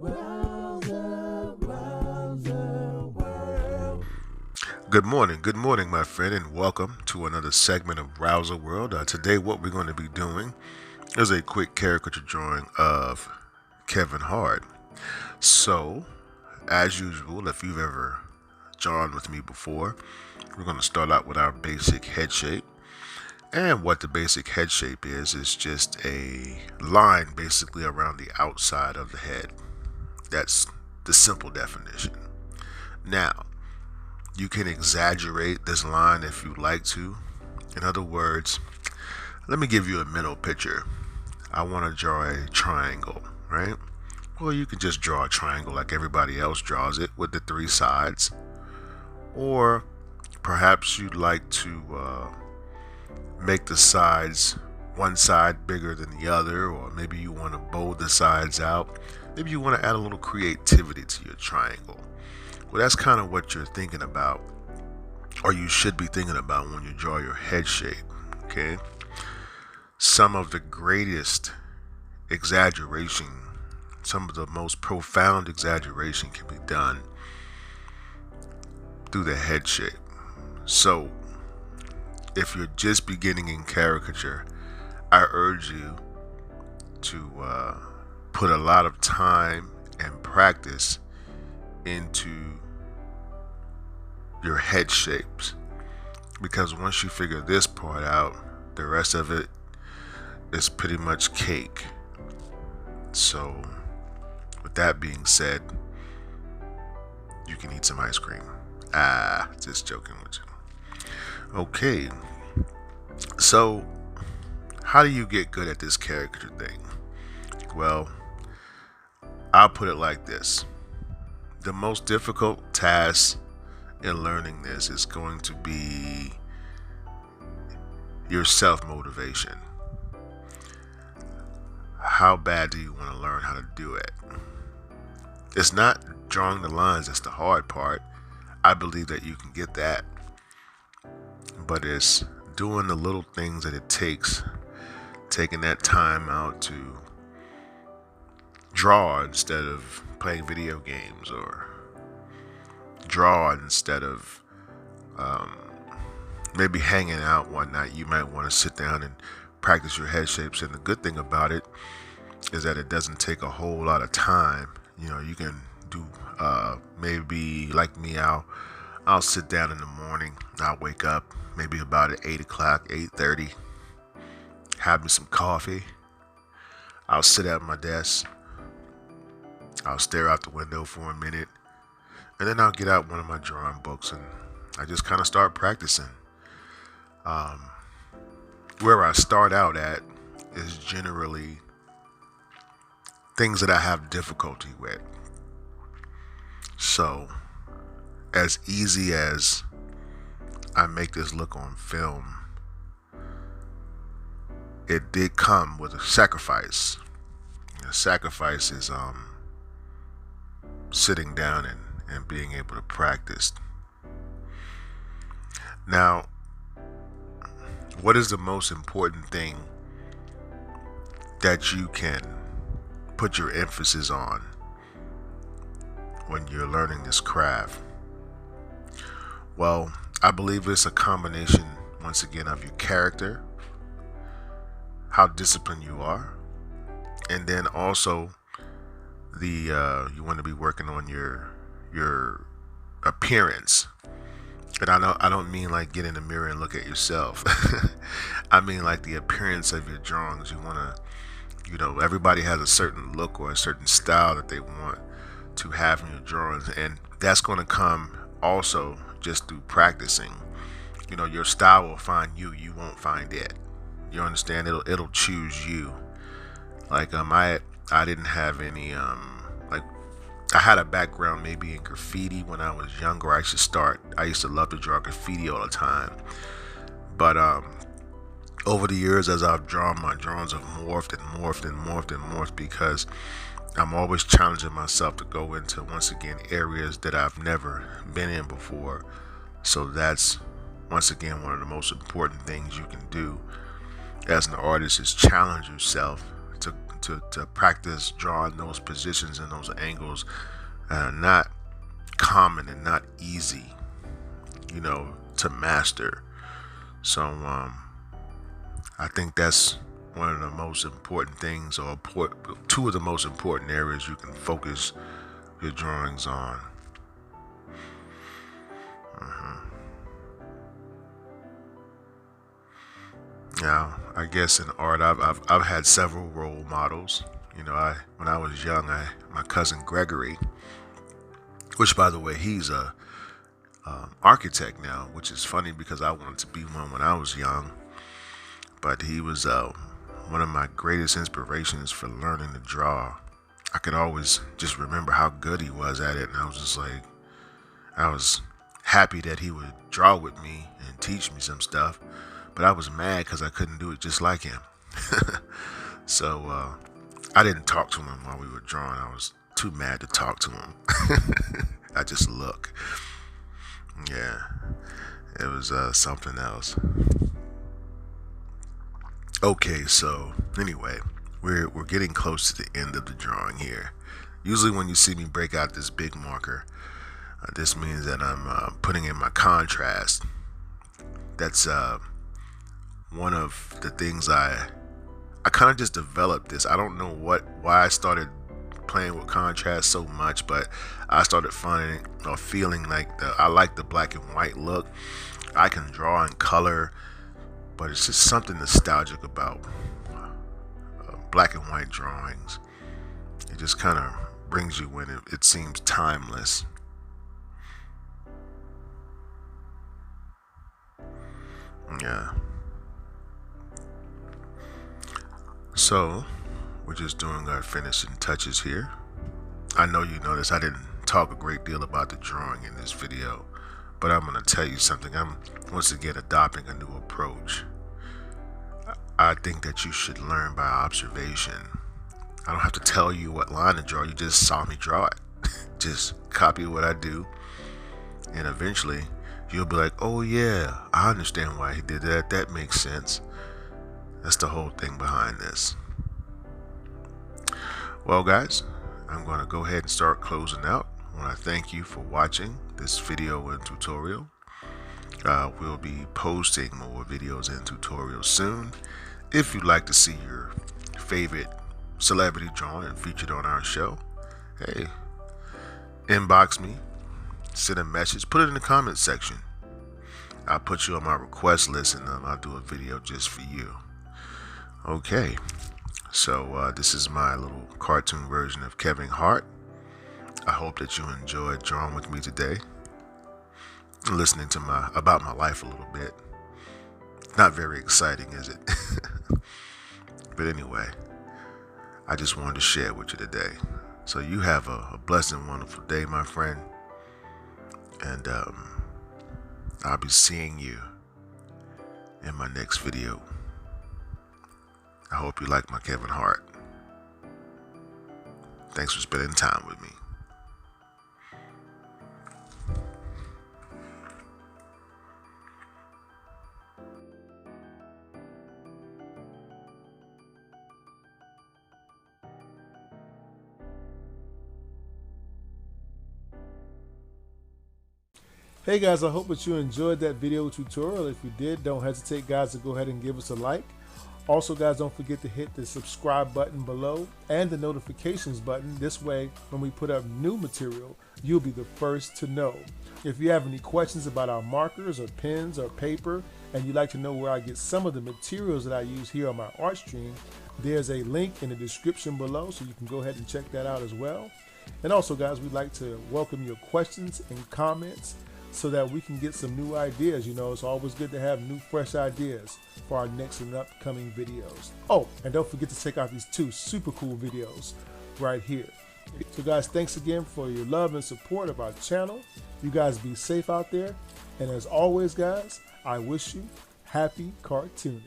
Good morning, my friend, and welcome to another segment of Browser World. Today, what we're going to be doing is a quick caricature drawing of Kevin Hart. So, as usual, if you've ever drawn with me before, we're going to start out with our basic head shape. And what the basic head shape is just a line basically around the outside of the head. That's the simple definition. Now, you can exaggerate this line if you like to. In other words, let me give you a mental picture. I want to draw a triangle, right? Well, you can just draw a triangle like everybody else draws it with the three sides. Or perhaps you'd like to make the sides one side bigger than the other, or maybe you want to bold the sides out. Maybe you want to add a little creativity to your triangle. Well, that's kind of what you're thinking about, or you should be thinking about when you draw your head shape, okay? Some of the greatest exaggeration, some of the most profound exaggeration can be done through the head shape. So, if you're just beginning in caricature, I urge you to put a lot of time and practice into your head shapes, because once you figure this part out, the rest of it is pretty much cake. So with that being said, you can eat some ice cream. Just joking with you. Okay, so how do you get good at this caricature thing? Well, I'll put it like this. The most difficult task in learning this is going to be your self-motivation. How bad do you want to learn how to do it? It's not drawing the lines that's the hard part. I believe that you can get that. But it's doing the little things that it takes, taking that time out to draw instead of playing video games, or draw instead of maybe hanging out one night. You might want to sit down and practice your head shapes. And the good thing about it is that it doesn't take a whole lot of time. You know, you can do maybe like me, I'll sit down in the morning. I'll wake up maybe about at 8 o'clock, 8:30, have me some coffee. I'll sit at my desk. I'll stare out the window for a minute, and then I'll get out one of my drawing books and I just kind of start practicing. Where I start out at is generally things that I have difficulty with. So, as easy as I make this look on film, it did come with a sacrifice. The sacrifice is sitting down and being able to practice. Now, what is the most important thing that you can put your emphasis on when you're learning this craft? Well, I believe it's a combination, once again, of your character, how disciplined you are, and then also you want to be working on your appearance. And I don't mean like get in the mirror and look at yourself. I mean like the appearance of your drawings. You want to, everybody has a certain look or a certain style that they want to have in your drawings, and that's going to come also just through practicing. Your style will find you. You won't find it. You understand? It'll choose you. Like I didn't have any like I had a background maybe in graffiti when I was younger. I used to love to draw graffiti all the time. But over the years, as I've drawn, my drawings have morphed and morphed and morphed and morphed, because I'm always challenging myself to go into, once again, areas that I've never been in before. So that's, once again, one of the most important things you can do as an artist, is challenge yourself to practice drawing those positions and those angles not common and not easy, to master. So I think that's one of the most important things, or two of the most important areas you can focus your drawings on. Now, I guess in art, I've had several role models. When I was young, my cousin Gregory, which by the way, he's a architect now, which is funny because I wanted to be one when I was young. But he was one of my greatest inspirations for learning to draw. I could always just remember how good he was at it, and I was just like, I was happy that he would draw with me and teach me some stuff. But I was mad because I couldn't do it just like him. So I didn't talk to him while we were drawing. I was too mad to talk to him. I just look. Yeah, it was something else. Okay, so anyway, we're getting close to the end of the drawing here. Usually when you see me break out this big marker, this means that I'm putting in my contrast. That's one of the things I kind of just developed this. I don't know why I started playing with contrast so much, but I started finding or feeling like I like the black and white look. I can draw in color, but it's just something nostalgic about black and white drawings. It just kind of brings you in. It seems timeless. Yeah. So we're just doing our finishing touches here. I know you noticed I didn't talk a great deal about the drawing in this video, but I'm going to tell you something. I'm once again adopting a new approach. I think that you should learn by observation. I don't have to tell you what line to draw. You just saw me draw it. Just copy what I do, and eventually you'll be like, oh yeah, I understand why he did that. That makes sense. That's the whole thing behind this. Well guys, I'm going to go ahead and start closing out. I want to thank you for watching this video and tutorial. We'll be posting more videos and tutorials soon. If you'd like to see your favorite celebrity drawn and featured on our show, hey, inbox me, send a message, put it in the comments section. I'll put you on my request list, and I'll do a video just for you. Okay, so this is my little cartoon version of Kevin Hart. I hope that you enjoyed drawing with me today, listening to about my life a little bit. Not very exciting, is it? But anyway, I just wanted to share with you today. So you have a blessed and wonderful day, my friend. And I'll be seeing you in my next video. I hope you like my Kevin Hart. Thanks for spending time with me. Hey guys, I hope that you enjoyed that video tutorial. If you did, don't hesitate guys to go ahead and give us a like. Also guys, don't forget to hit the subscribe button below and the notifications button. This way, when we put up new material, you'll be the first to know. If you have any questions about our markers or pens or paper, and you'd like to know where I get some of the materials that I use here on my art stream, there's a link in the description below, so you can go ahead and check that out as well. And also guys, we'd like to welcome your questions and comments so that we can get some new ideas. It's always good to have new, fresh ideas for our next and upcoming videos. Oh, and don't forget to check out these two super cool videos right here. So guys, thanks again for your love and support of our channel. You guys be safe out there. And as always, guys, I wish you happy cartooning.